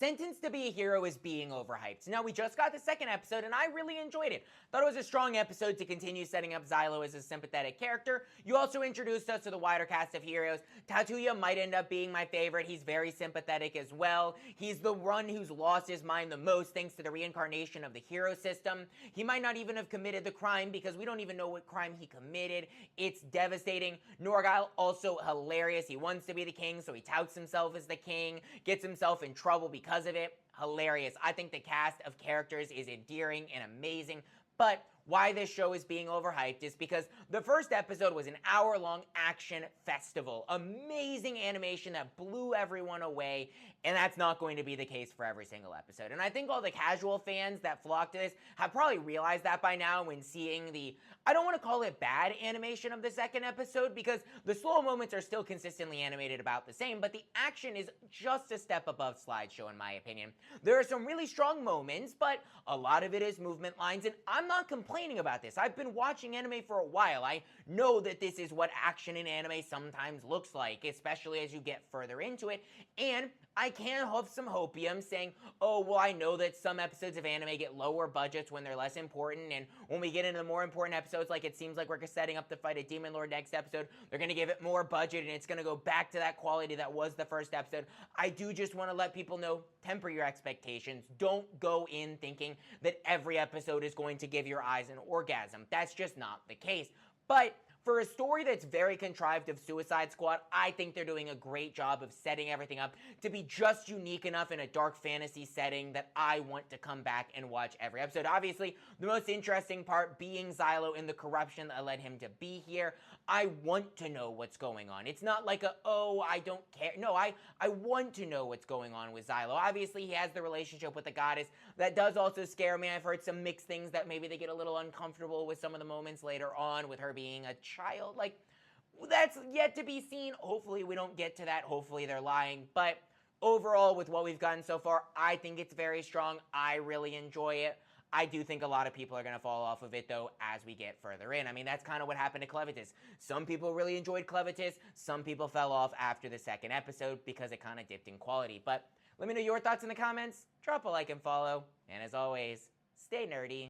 Sentenced to be a Hero is being overhyped. Now, we just got the second episode, and I really enjoyed it. Thought it was a strong episode to continue setting up Xylo as a sympathetic character. You also introduced us to the wider cast of heroes. Tatsuya might end up being my favorite. He's very sympathetic as well. He's the one who's lost his mind the most thanks to the reincarnation of the hero system. He might not even have committed the crime because we don't even know what crime he committed. It's devastating. Norgyle, also hilarious. He wants to be the king, so he touts himself as the king, gets himself in trouble because of it. Hilarious. I think the cast of characters is endearing and amazing, but why this show is being overhyped is because the first episode was an hour-long action festival. Amazing animation that blew everyone away, and that's not going to be the case for every single episode. And I think all the casual fans that flock to this have probably realized that by now when seeing the, I don't want to call it bad animation of the second episode, because the slow moments are still consistently animated about the same, but the action is just a step above slideshow in my opinion. There are some really strong moments, but a lot of it is movement lines, and I'm not complaining about this. I've been watching anime for a while. I know that this is what action in anime sometimes looks like, especially as you get further into it, and I can't have some hopium saying, oh, well, I know that some episodes of anime get lower budgets when they're less important, and when we get into the more important episodes, like it seems like we're setting up to fight a Demon Lord next episode, they're going to give it more budget, and it's going to go back to that quality that was the first episode. I do just want to let people know, temper your expectations. Don't go in thinking that every episode is going to give your eyes an orgasm. That's just not the case. But for a story that's very contrived of Suicide Squad, I think they're doing a great job of setting everything up to be just unique enough in a dark fantasy setting that I want to come back and watch every episode. Obviously, the most interesting part being Xylo and the corruption that led him to be here. I want to know what's going on. It's not like oh, I don't care. No, I want to know what's going on with Xylo. Obviously, he has the relationship with the goddess. That does also scare me. I've heard some mixed things that maybe they get a little uncomfortable with some of the moments later on with her being a child. Like, that's yet to be seen. Hopefully we don't get to that. Hopefully they're lying. But overall, with what we've gotten so far, I think it's very strong. I really enjoy it. I do think a lot of people are going to fall off of it, though, as we get further in. I mean, that's kind of what happened to Clevitus. Some people really enjoyed Clevitus. Some people fell off after the second episode because it kind of dipped in quality. But let me know your thoughts in the comments. Drop a like and follow. And as always, stay nerdy.